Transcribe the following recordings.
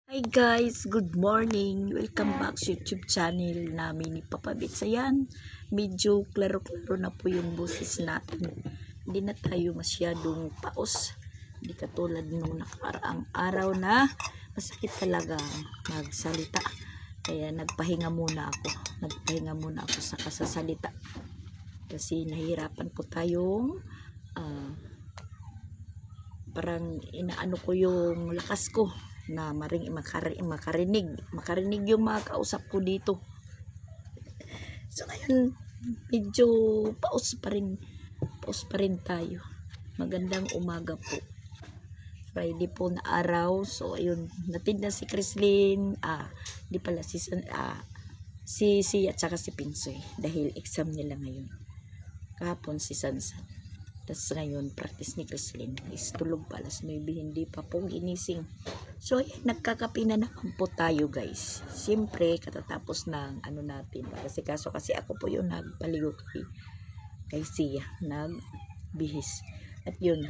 Hi guys, good morning. Welcome back sa YouTube channel namin ni Papa Bits. Ayan, medyo klaro-klaro na po yung boses natin. Hindi na tayo masyadong paos. Hindi katulad nung nakaraang araw na masakit talaga magsalita. Kaya nagpahinga muna ako. Sa kasasalita. Kasi nahihirapan po tayong parang inaano ko yung lakas ko na makarinig yung mga kausap ko dito. So ngayon medyo paus pa rin tayo. Magandang umaga po, Friday po na araw. So ayun, natid na si Chrislyn, di pala si at saka si Pinsoy dahil exam nila ngayon. Kahapon si Sansan. Tapos ngayon, practice ni Chrislyn is tulog pa, alas 9, hindi pa po ginising. So, ayan, nagkakape na naman po tayo, guys. Siyempre, katatapos ng ano natin. Kasi ako po yung nagpaligo kay Sia, nagbihis. At yun,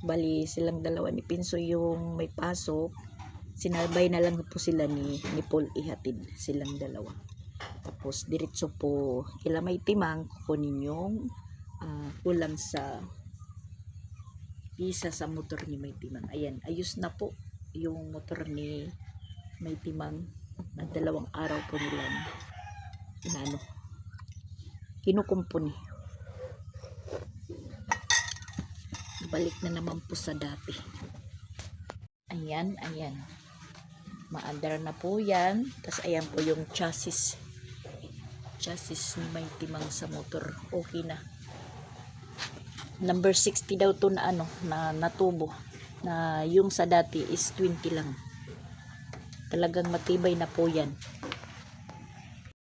bali silang dalawa ni Pinso yung may pasok. Sinabay na lang po sila ni Paul ihatid silang dalawa. Tapos, diretso po kila May Timang kukunin yung kulang sa isa sa motor ni May Timang. Ayan, ayos na po yung motor ni May Timang na 2 araw po nila kinukumpuni. Balik na naman po sa dati. Ayan. Maandar na po yan. Tapos ayan po yung chassis ni May Timang sa motor. Okay na. Number 60 daw to na natubo, na yung sa dati is 20 lang. Talagang matibay na po yan.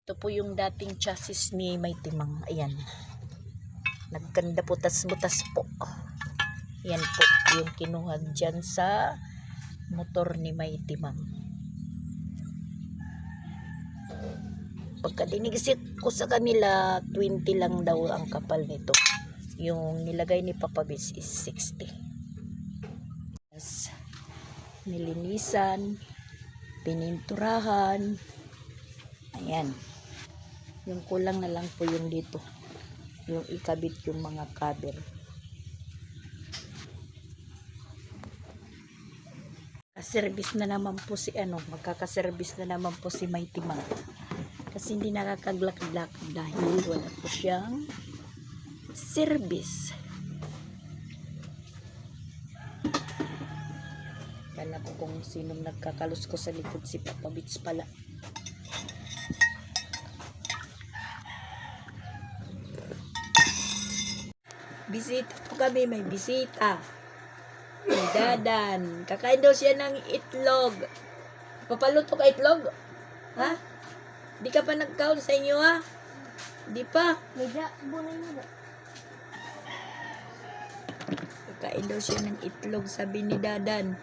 Ito po yung dating chassis ni May Timang. Ayan, nagganda po, butas po. Yan po yung kinuha dyan sa motor ni May Timang. Pagkadinig ko sa kanila, 20 lang daw ang kapal nito. Yung nilagay ni Papa Bits is 60. Nilinisan, pininturahan. Ayan. Yung kulang na lang po yung dito. Yung ikabit yung mga cover. Service na naman po magkaka-service na naman po si May Timang. Kasi hindi nakakaglakad-lakad dahil wala po siyang service. Kala ko kung sinong nagkakalos ko sa likod, si Papa Bits pala. Bisita po kami, may bisita. Si Dadan. Kakain daw siya ng itlog. Papaluto ka itlog? Ha? Di ka pa nagkaon sa inyo, ha? Di pa? Kakain daw siya ng itlog, sabi ni Dadan.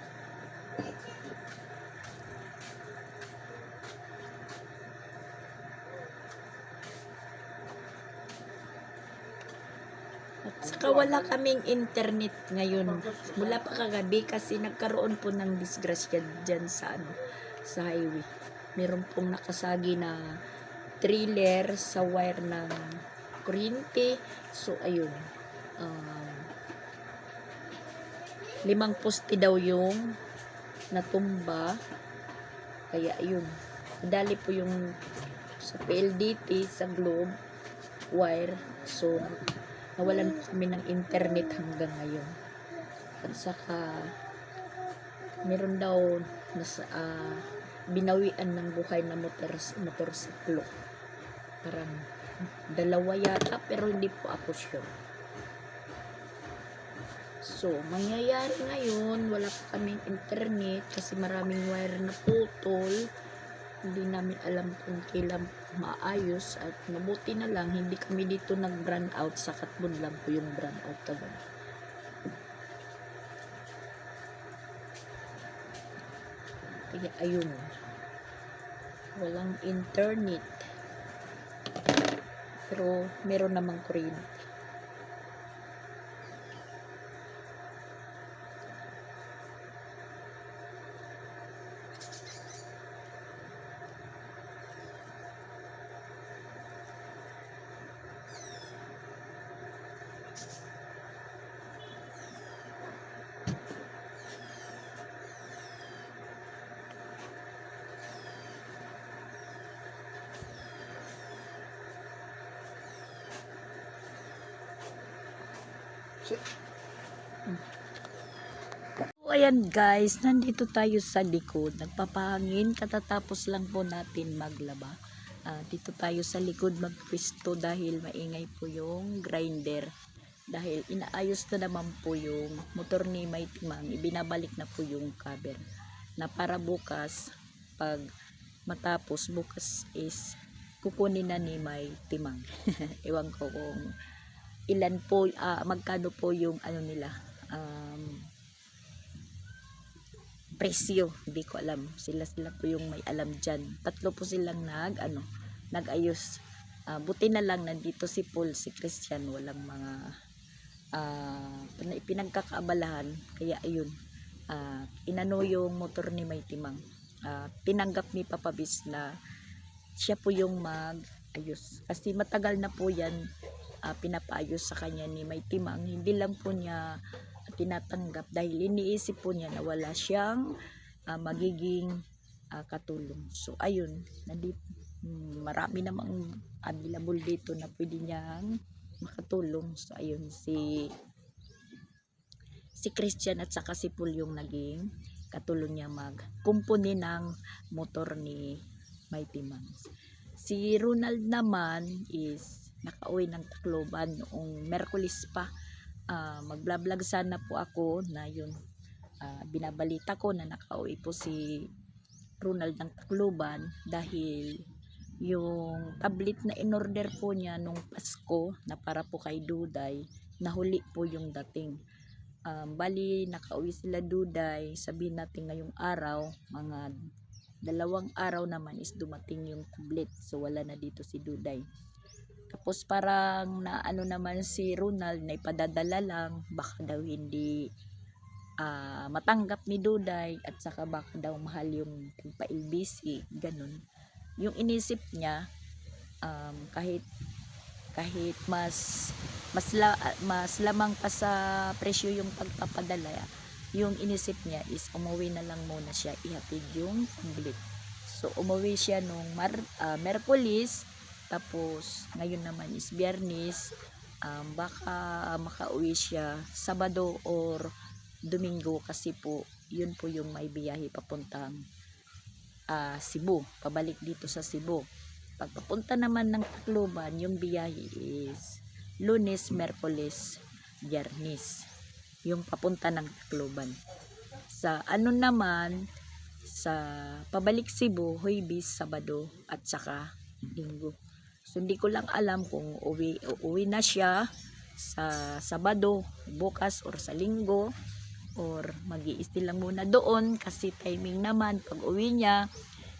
At saka wala kaming internet ngayon. Mula pa kagabi kasi nagkaroon po ng disgrasya dyan sa highway. Meron pong nakasagi na trailer sa wire ng kuryente. So ayun, 5 poste daw yung natumba. Kaya ayun, dali po yung sa PLDT, sa Globe wire. So nawalan po kami ng internet hanggang ngayon. At saka meron daw binawian ng buhay na motorsiklo. Parang 2 yata, pero hindi po ako sure. So, mangyayari ngayon, wala pa kaming internet kasi maraming wire na putol. Hindi namin alam kung kailan maayos, at mabuti na lang hindi kami dito nag-brand out, sa Katbon lang po yung brand out kagabi. Kaya ayun, walang internet, pero meron namang kuryente. So, ayan guys, nandito tayo sa likod. Nagpapahangin, katatapos lang po natin maglaba. Dito tayo sa likod magpwisto dahil maingay po yung grinder. Dahil inaayos na naman po yung motor ni May Timang. Ibinabalik na po yung cover. Na para bukas, pag matapos, bukas is kukunin na ni May Timang. Ewan ko kung ilan po, magkano po yung ano nila, presyo, hindi ko alam. Sila po yung may alam dyan. Tatlo po silang nag-ayos. Buti na lang nandito si Paul, si Christian, walang mga pinagkakaabalahan. Kaya ayun, inano yung motor ni May Timang. Tinanggap ni Papa Bis na siya po yung mag-ayos. Kasi matagal na po yan pinapaayos sa kanya ni May Timang. Hindi lang po niya tinatanggap dahil iniisip po niya na wala siyang magiging katulong. So ayun, marami namang available dito na pwede niyang makatulong. So ayun, si Christian at saka si Paul yung naging katulong niya magkumpuni ng motor ni May Timang. Si Ronald naman is nakauwi ng Tacloban noong Merkulis pa. Magblablag sana po ako na yun, binabalita ko na nakauwi po si Ronald ng Tacloban dahil yung tablet na in-order po niya nung Pasko na para po kay Duday, nahuli po yung dating. Bali nakauwi sila Duday, sabihin natin ngayong araw, mga 2 araw naman is dumating yung tablet. So wala na dito si Duday. Tapos parang naano naman si Ronald na ipadadala lang, baka daw hindi matanggap ni Duday at saka baka daw mahal yung pa-LBC, ganun. Yung inisip niya, kahit mas lamang pa sa presyo yung pagpapadala, yung inisip niya is umuwi na lang muna siya, ihatid yung tablet. So umuwi siya nung Merkulis. Tapos ngayon naman is Biyernes, baka makauwi siya Sabado or Domingo kasi po yun po yung may biyahe papuntang Cebu, pabalik dito sa Cebu. Pagpapunta naman ng Tacloban, yung biyahe is Lunes, Merkulis, Biyernes, yung papunta ng Tacloban. Sa ano naman, sa pabalik Cebu, Huwebes, Sabado at saka Linggo. So hindi ko lang alam kung uuwi na siya sa Sabado bukas or sa Linggo or mag-i-stay lang muna doon kasi timing naman pag uwi niya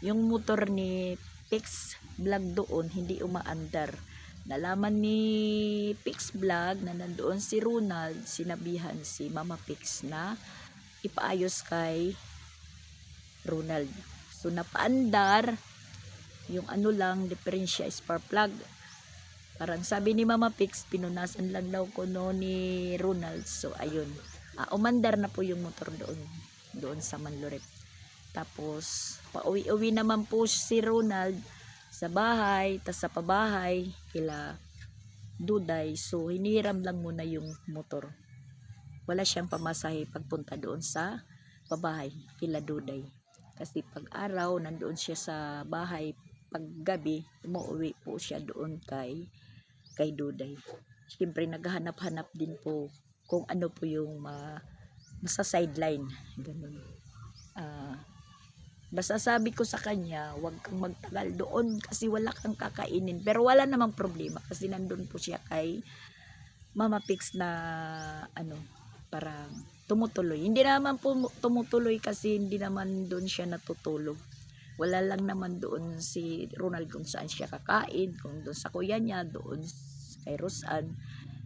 yung motor ni Pix Vlog doon hindi umaandar. Nalaman ni Pix Vlog na nandoon si Ronald, sinabihan si Mama Pix na ipaayos kay Ronald. So napaandar yung ano lang, diferensya spark plug. Parang sabi ni Mama Pix, pinunasan lang daw ko no ni Ronald. So ayun, umandar na po yung motor doon sa Manloret. Tapos pauwi-uwi naman po si Ronald sa bahay, tas sa pabahay kila Duday. So hiniram lang muna yung motor. Wala siyang pamasahe pagpunta doon sa pabahay kila Duday. Kasi pag araw nandoon siya sa bahay, pag gabi umuwi po siya doon kay Duday. Siyempre naghahanap-hanap din po kung ano po yung nasa sideline, ganun. Basta sabi ko sa kanya, huwag kang magtagal doon kasi wala kang kakainin. Pero wala namang problema kasi nandun po siya kay Mama Pix na parang tumutuloy. Hindi naman po tumutuloy kasi hindi naman doon siya natutulog. Wala lang naman doon si Ronald kung saan siya kakain, kung doon sa kuya niya, doon kay Rosan.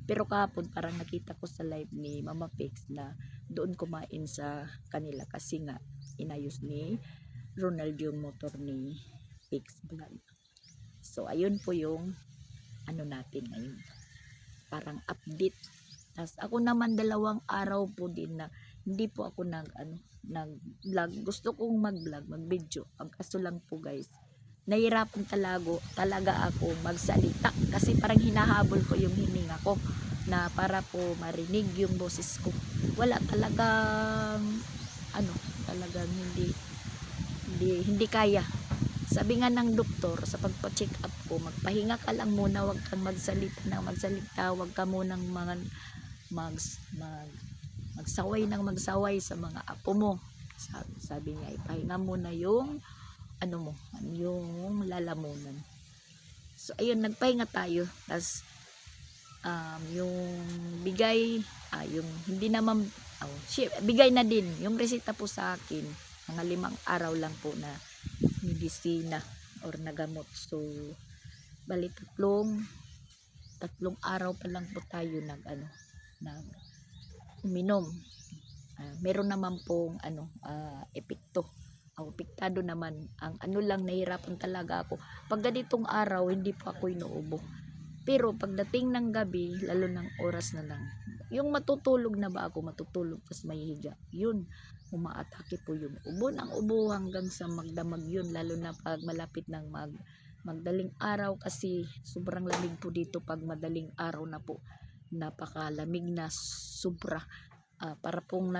Pero kahapon parang nakita ko sa live ni Mama Pix na doon kumain sa kanila kasi nga inayos ni Ronald yung motor ni Pix Vlog. So ayun po yung natin ngayon. Parang update. Tapos ako naman 2 araw po din na hindi po ako nag-vlog. Gusto kong mag-vlog, mag-video. Ang kaso lang po guys, nahirapan talaga ako magsalita kasi parang hinahabol ko yung hininga ko. na para po marinig yung boses ko. Wala talagang talagang hindi kaya. Sabi nga ng doktor sa pagpa-check up ko, magpahinga ka lang muna, wag kang magsalita, wag ka munang magsaway sa mga apo mo. Sabi niya, ipahinga muna yung yung lalamunan. So ayun, nagpahinga tayo. Tas yung bigay, yung hindi naman bigay na din yung reseta po sa akin, mga 5 araw lang po na medisina or nagamot. So bali tatlong araw pa lang po tayo nag uminom. Meron naman pong epekto. Apektado naman. Ang lang, nahirapan talaga ako. Pag ganitong araw, hindi pa ako inuubo. Pero pagdating ng gabi, lalo ng oras na lang, yung matutulog na ba ako, tas mahihiga, yun, umaatake po yung ubo ng ubo hanggang sa magdamag yun, lalo na pag malapit ng magdaling araw, kasi sobrang lamig po dito pag madaling araw na po. Napakalamig na sobra. Para pong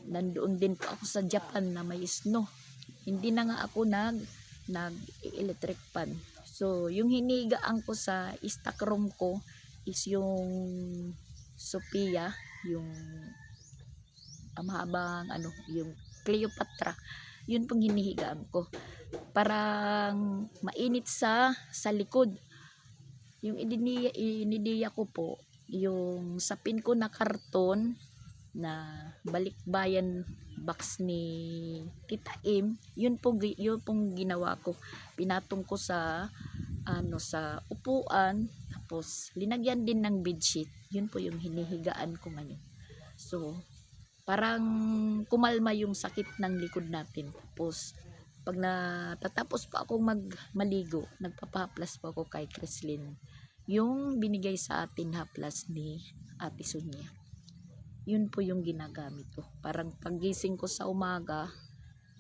nandoon din po ako sa Japan na may snow. Hindi na nga ako nag-electric fan. So, yung hinigaan ko sa stock room ko is yung Sophia, yung mahabang yung Cleopatra. Yun pong hinihigaan ko. Parang mainit sa likod. Yung inidiya ko po, yung sapin ko na karton na balikbayan box ni Tita M, yun pong ginawa ko. Pinatong ko sa sa upuan, tapos linagyan din ng bedsheet. Yun po yung hinihigaan ko ngayon. So parang kumalma yung sakit ng likod natin. Tapos pag natatapos pa akong maligo, nagpapahaplas po ako kay Creslin, yung binigay sa atin haplas ni Ate Sonia. Yun po yung ginagamit ko. Parang paggising ko sa umaga,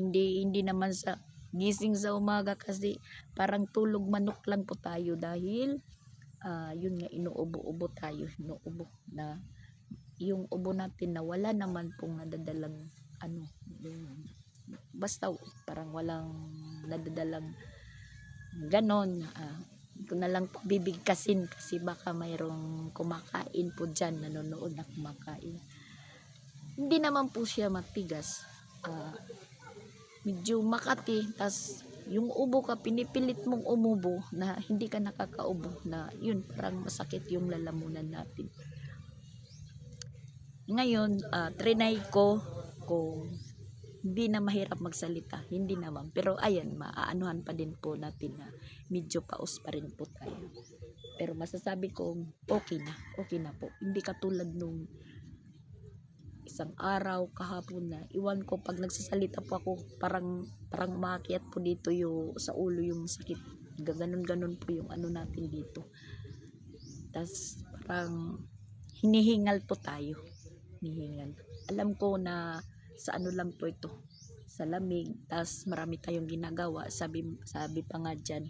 hindi naman sa gising sa umaga, kasi parang tulog manok lang po tayo, dahil yun nga, inuubo tayo, na yung ubo natin na wala naman pong nadadalang basta parang walang nadadalang ganon. Ko na lang po bibigkasin, kasi baka mayroong kumakain po dyan, nanonood na kumakain. Hindi naman po siya matigas, medyo makati. Tas yung ubo ka, pinipilit mong umubo na hindi ka nakakaubo, na yun, parang masakit yung lalamunan natin. Ngayon, trinay ko kung hindi na mahirap magsalita, hindi naman. Pero ayan, maaanuhan pa din po natin na medyo paus pa rin po tayo. Pero masasabi kong okay na po. Hindi katulad nung isang araw kahapon na, iwan ko, pag nagsasalita po ako, parang umakyat po dito sa ulo yung sakit. Ganon po yung natin dito. Tas parang hinihingal po tayo. Alam ko na sa lang po ito, sa lamig. Tas marami tayong ginagawa. Sabi pa nga dyan,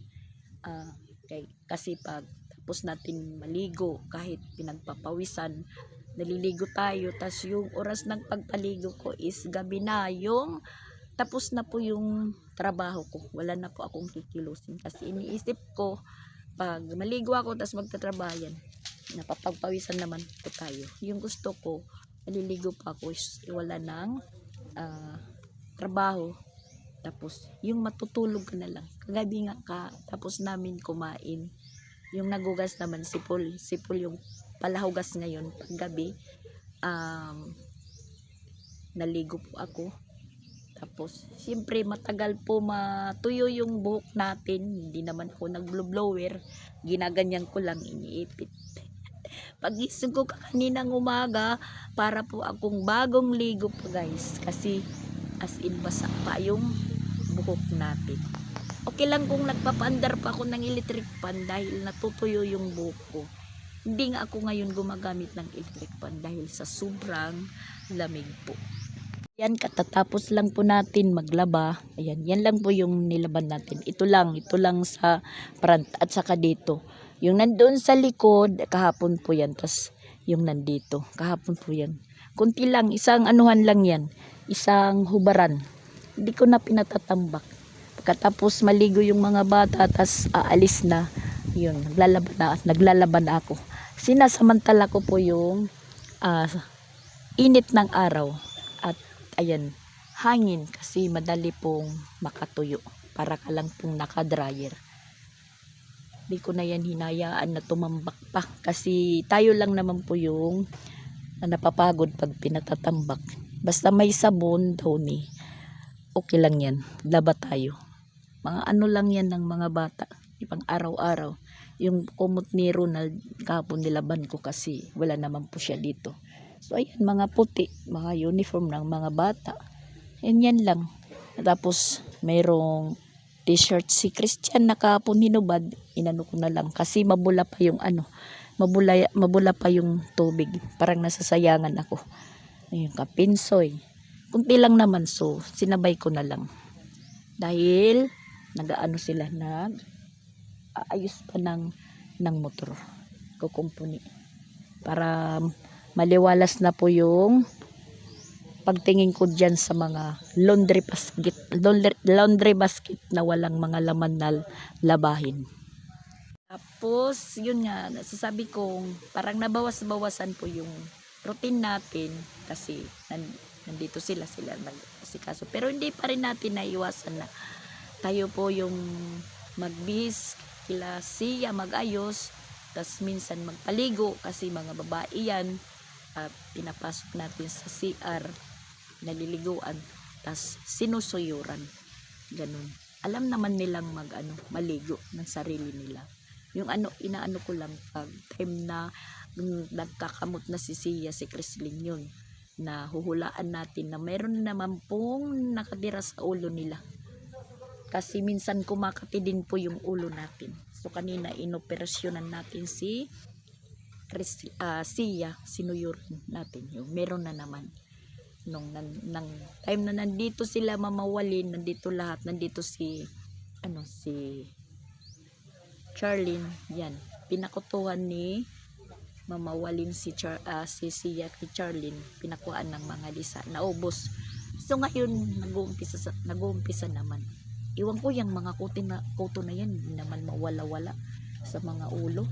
kasi pag tapos natin maligo, kahit pinagpapawisan, naliligo tayo, tas yung oras ng pagpaligo ko is gabi na, yung tapos na po yung trabaho ko, wala na po akong kikilusin, kasi iniisip ko pag maligo ako tas magtatrabaho yan, napapagpawisan naman po tayo. Yung gusto ko, naliligo pa ako is wala ng trabaho, tapos yung matutulog ka na lang. Kagabi nga tapos namin kumain, yung nagugas naman sipol yung palahugas ngayon. Paggabi naligo po ako. Tapos siyempre matagal po matuyo yung buhok natin, hindi naman ako nag-blower, ginaganyan ko lang, iniipit. Pagising ko kaninang umaga, para po akong bagong ligo po guys, kasi as in basa pa yung buhok natin. Okay lang kung nagpapaandar pa ako ng electric fan dahil natutuyo yung buhok ko. Hindi nga ako ngayon gumagamit ng electric fan dahil sa sobrang lamig po. Yan, katatapos lang po natin maglaba. Ayan, yan lang po yung nilaban natin. Ito lang sa front at saka dito. Yung nandoon sa likod, kahapon po yan. Tapos yung nandito. Kahapon po yan. Kunti lang, isang anuhan lang yan. Isang hubaran. Hindi ko na pinatatambak. Pagkatapos maligo yung mga bata, tas aalis na. Yun, naglalaban na ako. Sinasamantala ko po yung init ng araw. At ayan, hangin kasi madali pong makatuyo. Para ka lang pong nakadryer. Di ko na yan hinayaan na tumambak pa kasi tayo lang naman po yung napapagod pag pinatatambak. Basta may sabon daw ni okay lang yan, laba tayo. Mga ano lang yan ng mga bata, ipang araw-araw. Yung kumot ni Ronald kahapon nilaban ko kasi wala naman po siya dito. So ayan, mga puti, mga uniform ng mga bata. Yan lang. Tapos mayroong t-shirt si Christian na kahapon hinubad, inano ko na lang kasi mabula pa yung mabula pa yung tubig, parang nasasayangan ako. Ayun, kapinsoy kunti lang naman, so sinabay ko na lang dahil nagaano sila, ayos pa ng motor, kukumpuni para maliwalas na po yung pagtingin ko dyan sa mga laundry basket na walang mga laman na labahin. Tapos, yun nga, nasasabi kong parang nabawas-bawasan po yung routine natin kasi nandito sila nag-asikaso. Pero hindi pa rin natin naiwasan na tayo po yung magbihis kila siya magayos, tas minsan magpaligo kasi mga babae yan, at pinapasok natin sa CR, naliliguan, tas sinusuyuran, ganun. Alam naman nilang maligo ng sarili nila. Yung inaano ko lang pag time na nagkakamot na si Chrislyn yun, na huhulaan natin na meron naman pong nakatira sa ulo nila. Kasi minsan kumakati din po yung ulo natin. So kanina inoperasyonan natin si sinuyuran natin. Yung meron na naman. Nung time na nandito sila mamawalin, nandito lahat, nandito si Charlene, yan, pinakutuhan ni mamawalin si Siya kay Charlene, pinakuhaan ng mga lisa, naubos. So ngayon nag-uumpisa naman. Iwan ko yung mga kuto na yan, hindi naman mawala-wala sa mga ulo.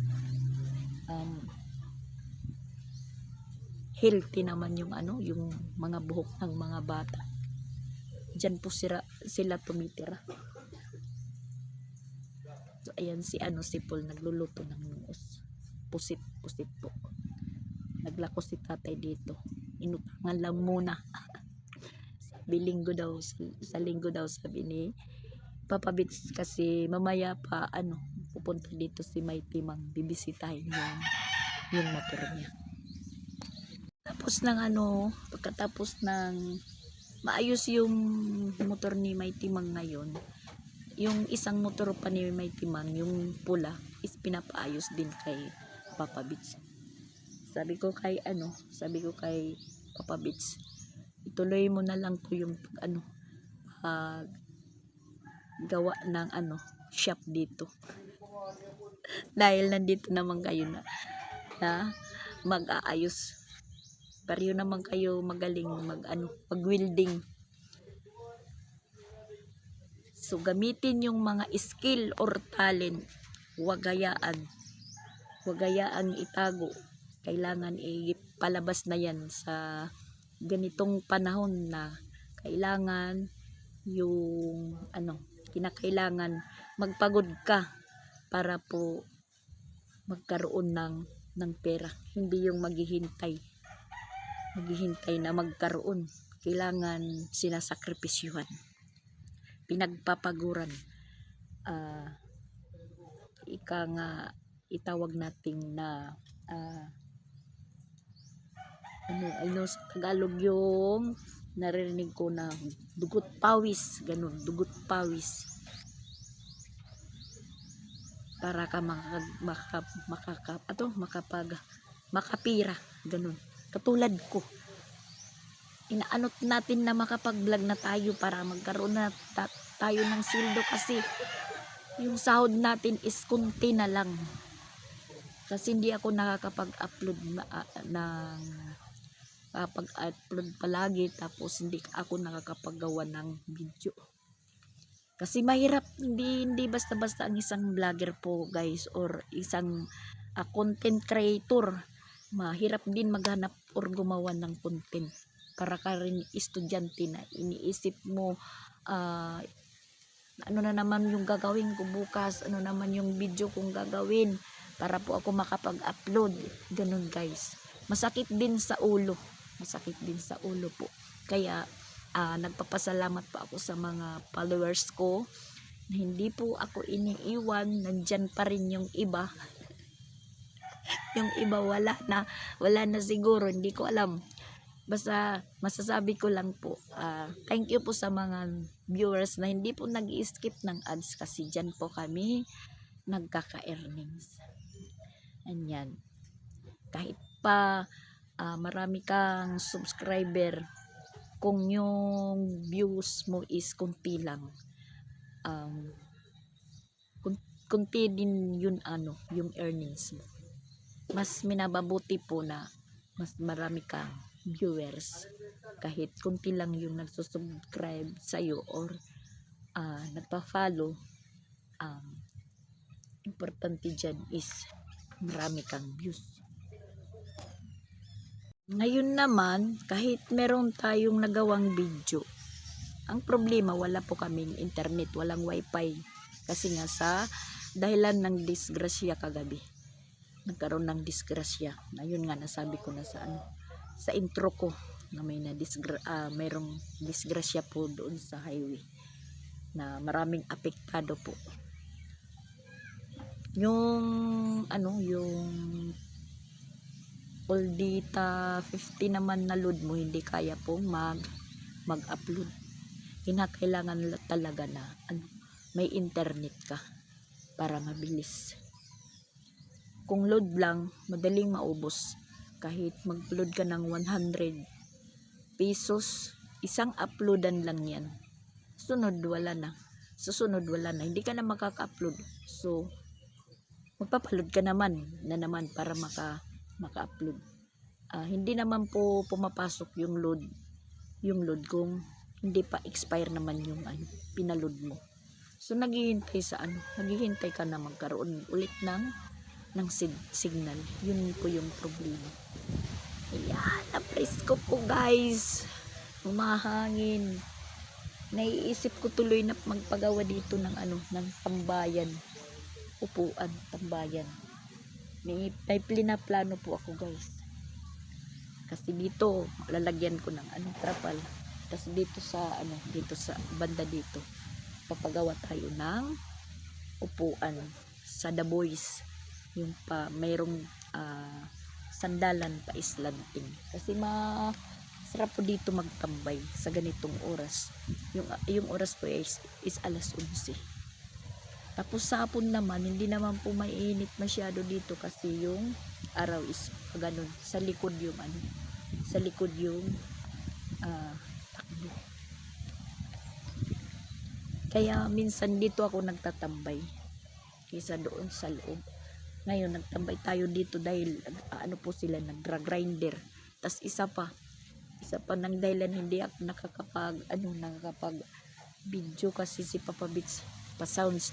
Healthy naman yung yung mga buhok ng mga bata. Diyan po sila tumitira. So ayan si Paul nagluluto ng nuos. Pusit po. Naglako si tatay dito. Inutangan lang muna. Sa linggo daw sabi ni Papa Bits kasi mamaya pa pupunta dito si Mighty Mang, bibisitahin yung motor niya. Pagkatapos ng maayos yung motor ni Mighty Mang ngayon, yung isang motor pa ni Mighty Mang, yung pula, is pinapaayos din kay Papa Bits. Sabi ko kay Papa Bits, ituloy mo na lang ko yung gawa ng shop dito. Dahil nandito naman kayo na mag-aayos. Pareho naman kayo magaling mag-welding. So gamitin yung mga skill or talent. Huwag hayaan itago. Kailangan ipalabas na yan sa ganitong panahon na kailangan yung kinakailangan magpagod ka para po magkaroon ng pera. Hindi yung maghihintay na magkaroon. Kailangan sinasakripisyuhan, pinagpapaguran, itawag nating na sa Tagalog yung naririnig ko na dugot pawis, ganun, dugot pawis, para ka makapira, ganun. Katulad ko, inaanot natin na makapag-vlog na tayo para magkaroon na tayo ng sildo kasi yung sahod natin is kunti na lang. Kasi hindi ako nakakapag-upload ng upload palagi, tapos hindi ako nakakapagawa ng video. Kasi mahirap, hindi basta-basta ang isang vlogger po guys, or isang content creator. Mahirap din maghanap or gumawa ng content. Para ka rin estudyante na iniisip mo, ano na naman yung gagawin ko bukas, ano naman yung video kong gagawin para po ako makapag-upload. Ganun guys. Masakit din sa ulo. Masakit din sa ulo po. Kaya nagpapasalamat po ako sa mga followers ko na hindi po ako iniiwan. Nandyan pa rin yung iba. Yung iba wala na siguro, hindi ko alam. Basta masasabi ko lang po, thank you po sa mga viewers na hindi po nag-i-skip ng ads, kasi dyan po kami nagkaka-earnings. Anyan. Kahit pa marami kang subscriber, kung yung views mo is kunti lang, kunti din yun, yung earnings mo. Mas minababuti po na mas marami kang viewers, kahit kunti lang yung nagsusubscribe sa'yo or nagpa-follow. Importante dyan is marami kang views. Ngayon naman, kahit meron tayong nagawang video, ang problema, wala po kaming internet, walang wifi. Kasi nga sa dahilan ng disgrasya kagabi, nagkaroon ng disgrasya. Ayun nga, nasabi ko na sa intro ko na mayroong disgrasya po doon sa highway na maraming apektado po. Yung yung Oldita 50 naman na load mo, hindi kaya pong mag-upload. Kinakailangan talaga na may internet ka para mabilis. Kung load lang, madaling maubos. Kahit mag-upload ka ng 100 pesos, isang uploadan lang yan. Susunod wala na. Hindi ka na makaka-upload. So, magpapaload ka naman para maka-upload. Hindi naman po pumapasok yung load kung hindi pa expire naman yung pinaload mo. So, naghihintay ka na magkaroon ulit ng signal. Yun po yung problema. Ayan, napresko po guys. Umahangin. Naiisip ko tuloy na magpagawa dito ng ng tambayan. Upuan, tambayan. May plano po ako guys. Kasi dito, lalagyan ko ng trapal. Tapos dito sa banda dito, papagawa tayo ng upuan sa The Boys. Yung mayroong sandalan pa islanting. Kasi sarap po dito magtambay sa ganitong oras. Yung oras po is alas 11. Tapos sa hapon naman, hindi naman po mainit masyado dito kasi yung araw is ganun. Sa likod yung takbo. Kaya minsan dito ako nagtatambay kaysa doon sa loob. Ngayon nagtambay tayo dito dahil po sila nagra-grinder. Tas isa pa ng dahilan hindi ako nakakapag video kasi si Papa Bits pa sounds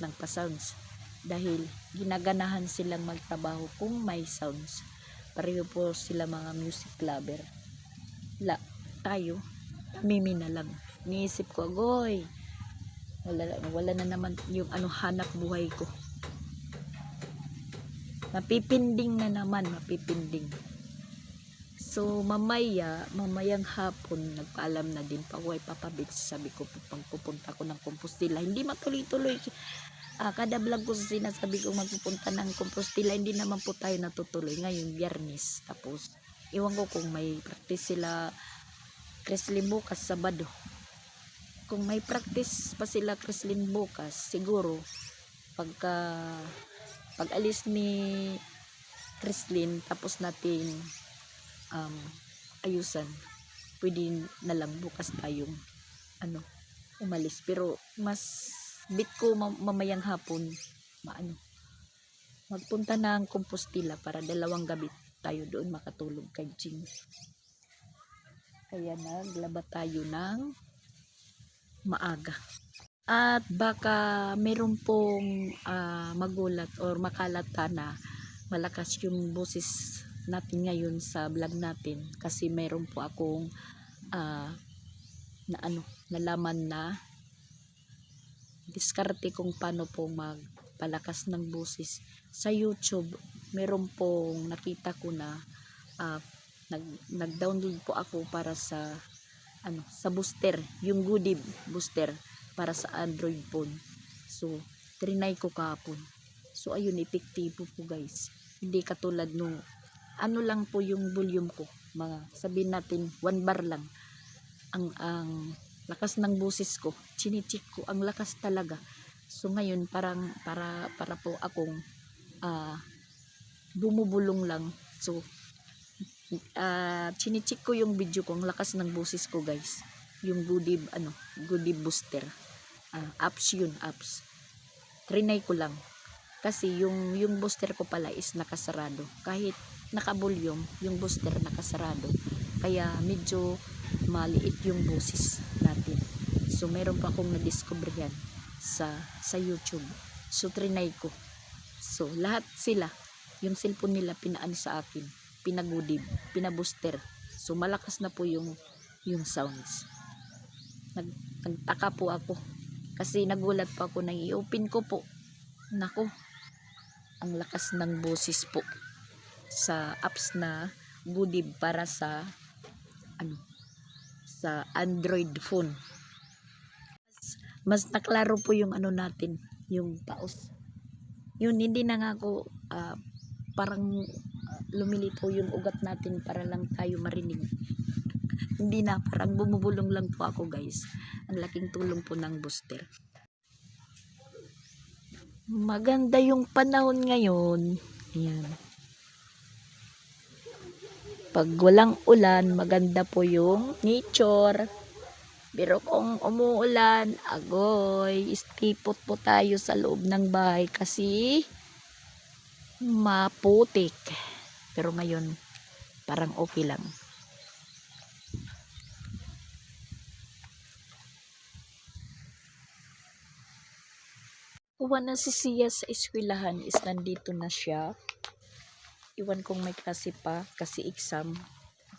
dahil ginaganahan silang magtrabaho kung may sounds. Pareho po sila mga music lover. Mimi na lang. Niisip ko, agoy, wala na naman yung hanap buhay ko. Mapipinding. So mamayang hapon nagpaalam na din pa ako ay Papa Bits. Sabi ko pupunta ko ng Compostela. Hindi matuloy-tuloy. Kada vlog ko sinasabi ko magpupunta ng Compostela, hindi naman po tayo natutuloy. Ngayon Biyernes, tapos iwan ko kung may practice sila Kreslin bukas Sabado. Kung may practice pa sila Kreslin bukas, siguro pag alis ni Kreslin tapos natin ayusan, pwede na lang bukas tayong umalis. Pero mas bit ko mamayang hapon magpunta ng Compostela para 2 gabi tayo doon makatulog kay Jing. Kaya naglaba tayo ng maaga. At baka meron pong magulat or makalata na malakas yung boses natin ngayon sa vlog natin kasi meron po akong nalaman na diskarte kung paano po magpalakas ng boses sa YouTube. Meron pong nakita ko na nag-download po ako para sa booster, yung Goodib booster para sa Android phone. So trinay ko kahapon. So ayun, epektibo po guys. Hindi katulad nung lang po yung volume ko. Sabihin natin 1 bar lang. Ang lakas ng boses ko. Chinichik ko ang lakas talaga. So ngayon parang para po akong bumubulong lang. So chinichik ko yung video ko, ang lakas ng boses ko guys. Yung Goodib booster. Apps yun, apps. Trinay ko lang. Kasi yung booster ko pala is nakasarado. Kahit naka-volume, yung booster nakasarado. Kaya medyo maliit yung boses natin. So meron pa akong na-discover yan sa YouTube. So trinay ko. So lahat sila, yung cellphone nila pinaan sa akin, pinagudib, pinabooster. So malakas na po yung sounds. Nagtaka po ako kasi nagulat pa ako na i-open ko po. Nako, ang lakas ng boses po sa apps na Goodib para sa sa Android phone. Mas naklaro po yung natin, yung paus. Yun, hindi na nga ako parang lumilito yung ugat natin para lang tayo marinig. Hindi na, parang bumubulong lang po ako guys. Ang laking tulong po ng booster. Maganda yung panahon ngayon. Ayan. Pag walang ulan, maganda po yung nature. Pero kung umuulan, agoy, istipot po tayo sa loob ng bahay kasi maputik. Pero ngayon, parang okay lang. Kuha na si Sia sa eskwelahan is nandito na siya. Iwan kong may klase pa kasi exam.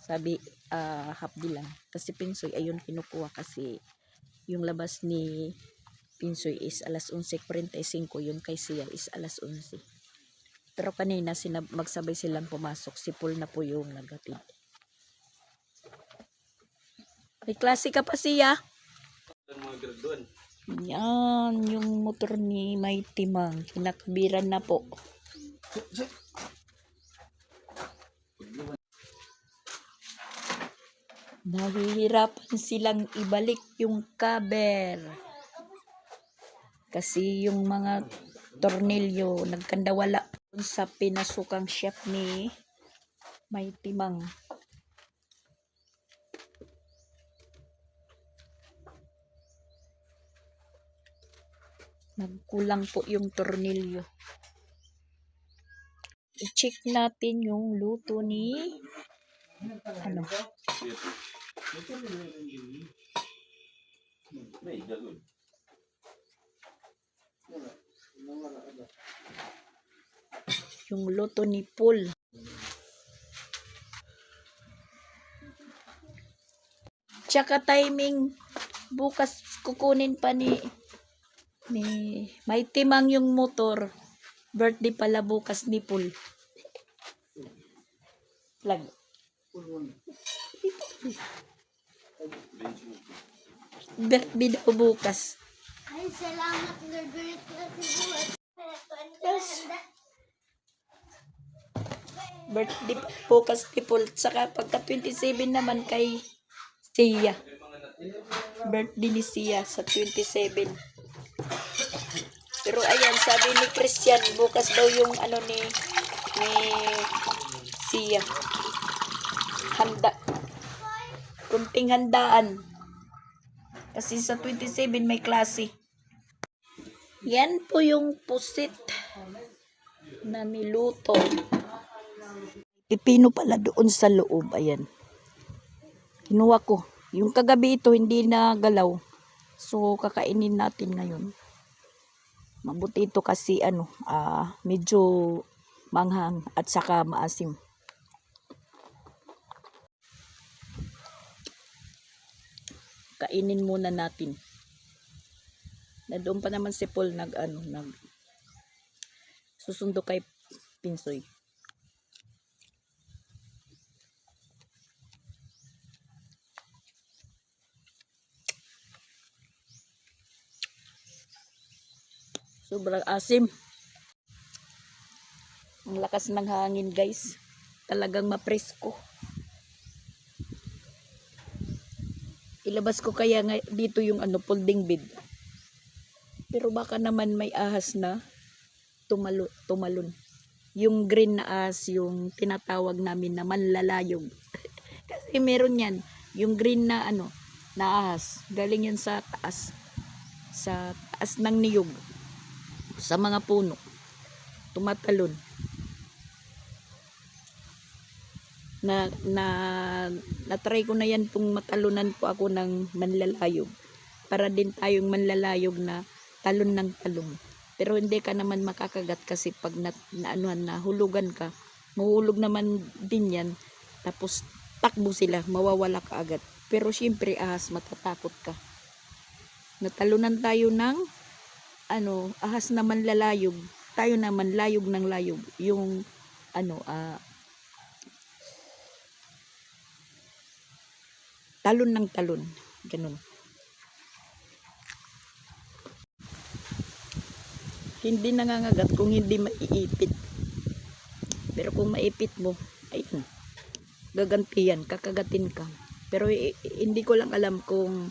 Sabi half day lang. Kasi Pinsoy ayun kinukuha kasi yung labas ni Pinsoy is alas 11:45, yung kay Sia is alas 11. Pero kanina magsabay silang pumasok. Si Paul na po yung naghatid. May klase ka pa Sia? Yan, yung motor ni Mighty Mang. Kinakabiran na po. Nahihirapan silang ibalik yung cover. Kasi yung mga tornilyo nagkandawala sa pinasukang shaft ni Mighty Mang. Nagkulang po yung tornilyo. I-check natin yung luto ni yung luto ni Paul. Tsaka timing bukas kukunin pa ni Mighty Mang yung motor. Birthday pala bukas ni Paul. Lag. Birthday daw bukas. Ay, salamat Lord. Birthday bukas ni Paul. Saka pagka 27 naman kay Sia. Birthday ni Sia sa 27. Pero ayan, sabi ni Christian, bukas daw yung ni Sia. Handa. Kunting handaan. Kasi sa 27 may klase. Yan po yung pusit. na niluto. Pipino pala doon sa loob. Ayan. Kinuha ko. Yung kagabi ito hindi na galaw. So kakainin natin ngayon. Mabuti ito kasi medyo manghang at saka maasim. Kainin muna natin. Na doon pa naman si Paul nag susundo kay Pinsoy. Sobrang asim. Ang lakas ng hangin, guys. Talagang mapresko. Ilabas ko kaya dito yung folding bed. Pero baka naman may ahas na tumalon. Yung green na ahas, yung tinatawag namin na manlalayog. Kasi meron yan. Yung green na na ahas. Galing yan sa taas. Sa taas ng niyog. Sa mga puno. Tumatalon. Na-try ko na yan kung matalunan po ako ng manlalayog. Para din tayong manlalayog na talon ng talon. Pero hindi ka naman makakagat kasi pag nahulugan ka, mahulog naman din yan. Tapos takbo sila, mawawala ka agad. Pero syempre ahas, matatakot ka. Natalunan tayo ng ahas na manlalayog. Tayo naman layog ng layog. Yung talon ng talon. Ganun. Hindi nangangagat kung hindi maiipit. Pero kung maipit mo, ayun, gagantiyan, kakagatin ka. Pero hindi ko lang alam kung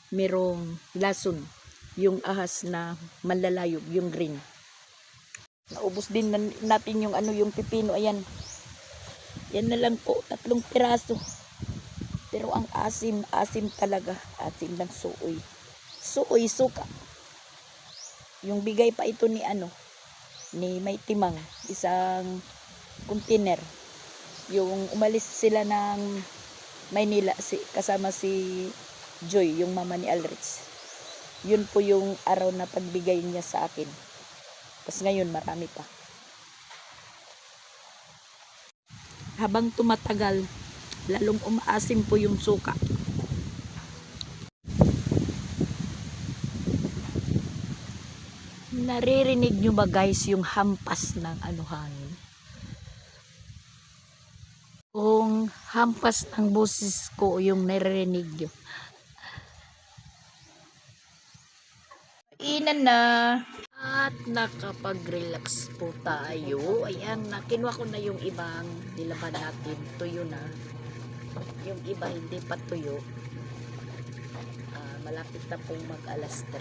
merong lason yung ahas na manlalayog, yung green. Naubos din natin yung pipino. Ayan. Yan na lang po, 3 piraso. Pero ang asim talaga. Asim ng suoy. Suoy, suka. Yung bigay pa ito ni May Timang, isang container. Yung umalis sila ng Maynila kasama si Joy, yung mama ni Alrich. Yun po yung araw na pagbigay niya sa akin. Tapos ngayon marami pa. Habang tumatagal, lalong umaasim po yung suka. Naririnig nyo ba guys yung hampas ng hangin? Kung hampas ng boses ko yung naririnig nyo. Inan na. At nakapag-relax po tayo. Ayan, kinuha ko na yung ibang nilaban natin. Tuyo na. Yung iba hindi pa tuyo. Malapit na pong mag-alas 3.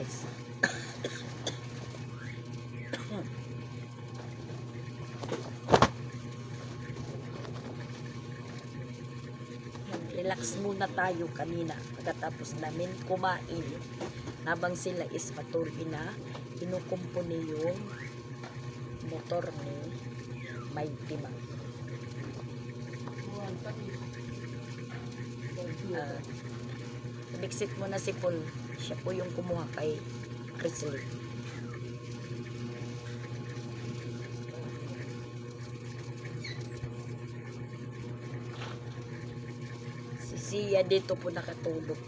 Relax muna tayo kanina pagkatapos namin kumain. Habang sila is patuloy na kinukumpuni yung motor ni Mike Timang. Bixit mo na si Paul. Siya po yung kumuha kay Chrisley. Si Sia dito po nakatulog.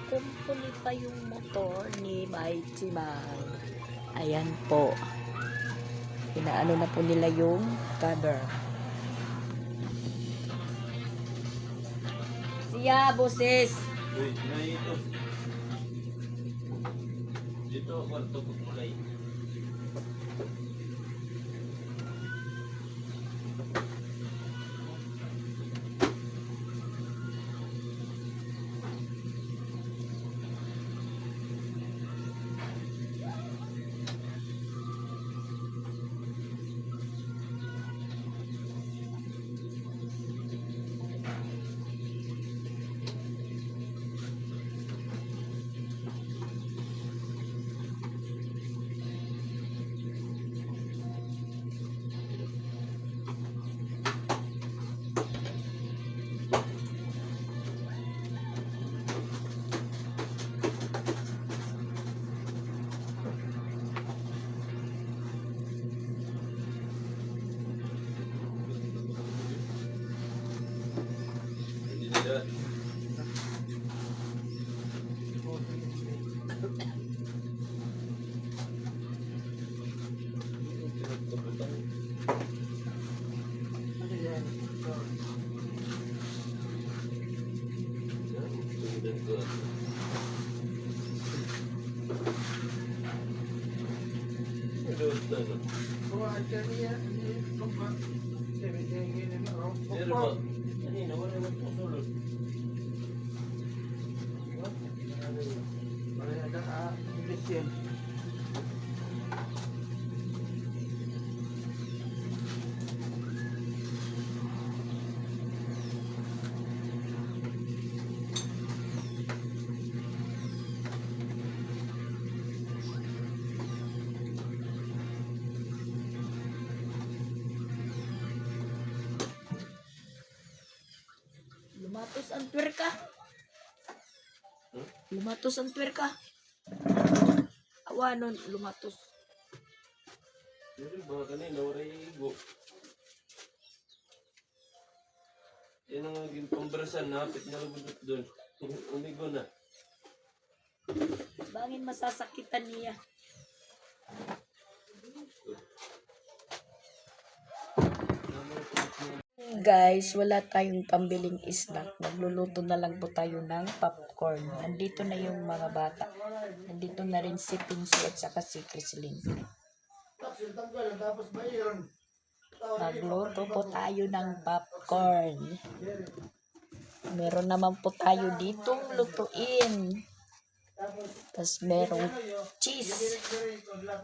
Kumpuni pa yung motor ni Mighty Man. Ayan po. Inaano na po nila yung cover. Siya, boses. Uy, na ito. Dito, kwarto ko kulay. Yan. Pero ba, kanina wala nang pusulod. Lumatos ang twerka. Lumatos ang twerka. Awa nun, lumatos. Pero ba, kanina wala igo. Yan ang naging pambrasan, napit na lubudot doon. Umigo na. Bangin masasakitan niya. Guys, wala tayong pambiling snack. Magluluto na lang po tayo ng popcorn. Nandito na yung mga bata. Nandito na rin si Pinsi at saka si Crislin. Magluto po tayo ng popcorn. Meron naman po tayo ditong lutuin. Tapos merong cheese.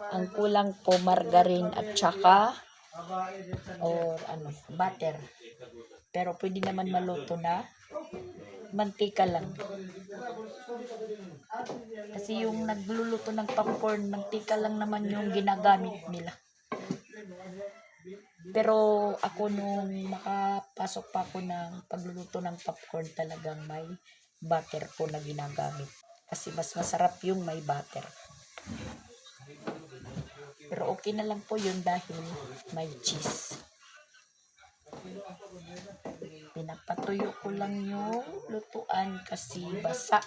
Ang kulang po margarine at saka butter. Pero pwede naman maluto na mantika lang. Kasi yung nagluluto ng popcorn, mantika lang naman yung ginagamit nila. Pero ako nung makapasok pa ako ng pagluluto ng popcorn, talagang may butter po na ginagamit. Kasi mas masarap yung may butter. Pero okay na lang po yun dahil may cheese. Pinapatuyo ko lang yung lutuan kasi basa.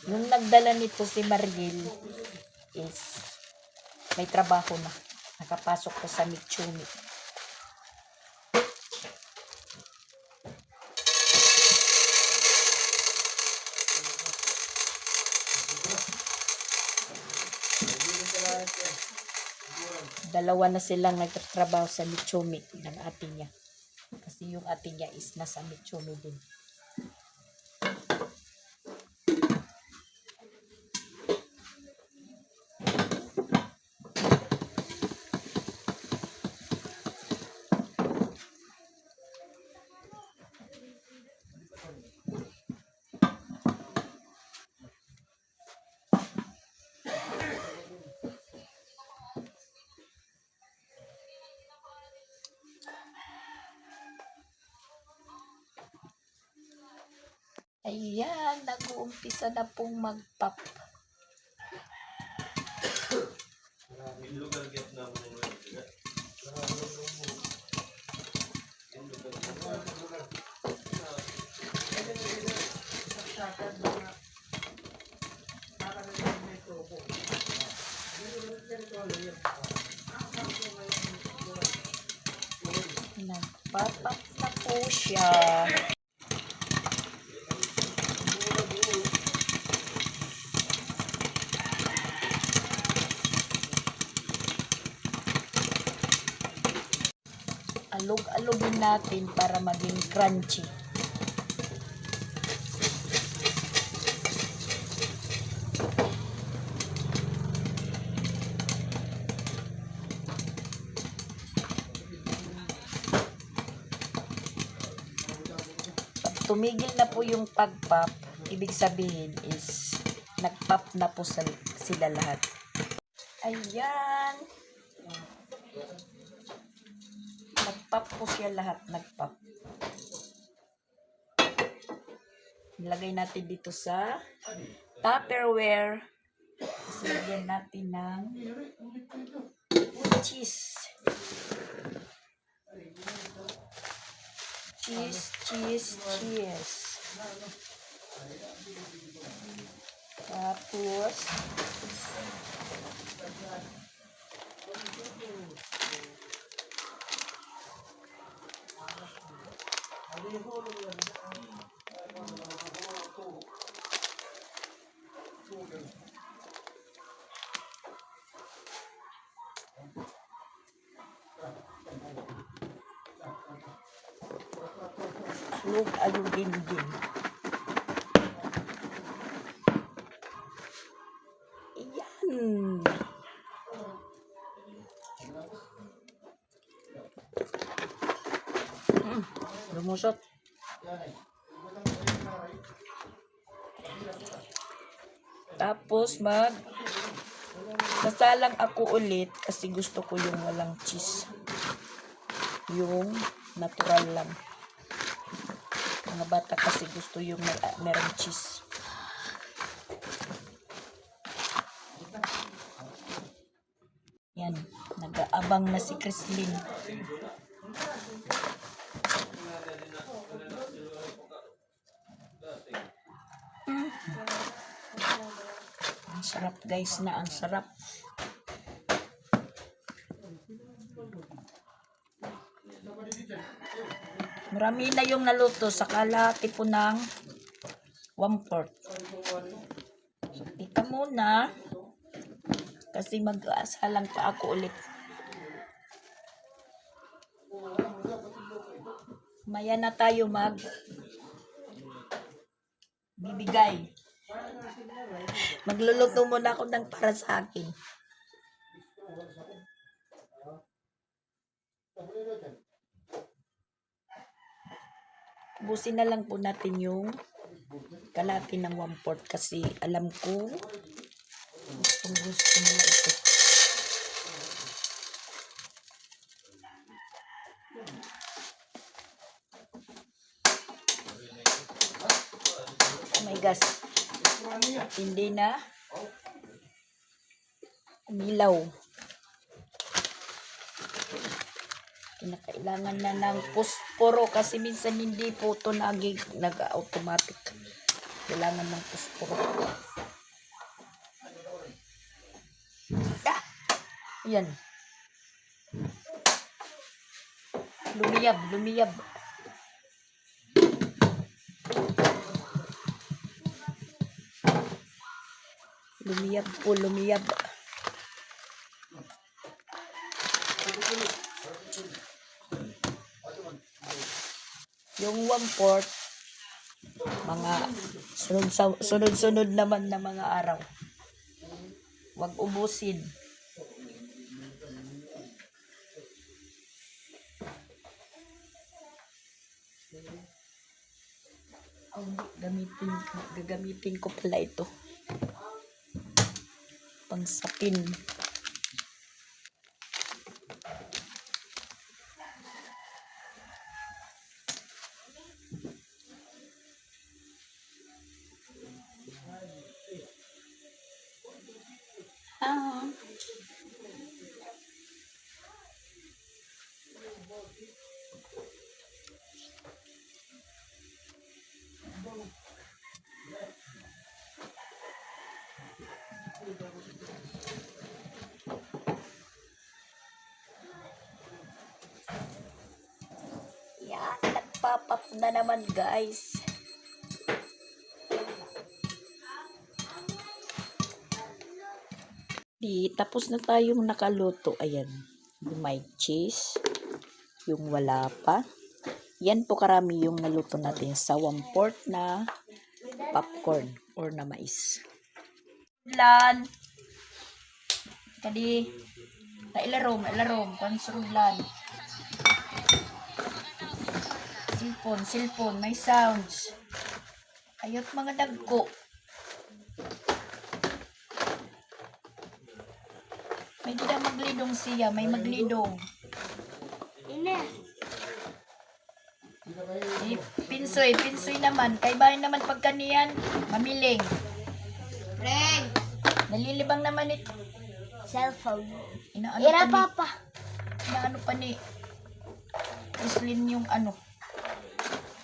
Yung nagdala nito si Mariel is may trabaho na. Nakapasok ko sa Mitsumi. Dalawa na silang nagtatrabaho sa Mitsumi ng ate niya. Kasi yung ate niya is nasa Mitsumi din. Ayan, nag-uumpisa na pong mag-pop. Nag-pop na po siya. Alog-alogin natin para maging crunchy. Pag tumigil na po yung pag-pop, ibig sabihin is nag-pop na po sila lahat. Ayan. Nag-pop po siya lahat, nag-pop. Nilagay natin dito sa Tupperware. Tapos lagyan natin ng cheese. Cheese. Tapos, lug alugin din. Ayan. Lumusot. Tapos sasalang ako ulit kasi gusto ko yung walang cheese. Yung natural lang. Mga bata kasi gusto yung merong cheese. Yan, nag-aabang na si Chrislyn. Ang sarap guys na, ang sarap. Marami na yung naluto sa kalahati po ng 1/4. So, tika muna. Kasi mag-asalang pa ako ulit. Maya na tayo bibigay. Magluluto muna ako ng para sa akin. Busin na lang po natin yung kalahati ng 1/4 kasi alam ko gusto nila ito. Oh my gosh. Hindi na umilaw. Kinakailangan na ng posporo kasi minsan hindi po ito nag-automatic. Kailangan ng posporo. Yan. Lumiyab. Lumiyab. Yung 1/4, mga sunod-sunod naman na mga araw. Huwag ubusin. Gagamitin ko pala ito. Pangsapin. Yan, nagpapap na naman guys. Tapos na tayong nakaluto. Ayan, yung may cheese, yung wala pa. Yan po karami yung naluto natin sa 1/4 na popcorn or na mais. Lan. Kadi ilarom konsullan. Cellphone, may sounds. Ayot mga dagko. May tidak maglidong siya, may maglidong. Ine. Pinsoy naman. Kay bahay naman pagkaniyan, mamiling. Friend. Nalilibang naman ito. Cellphone. Inaano Ira, pa ni, papa. inaano pa ni Islin yung ano,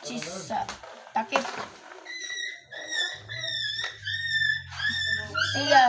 cheese sa takip. Siya.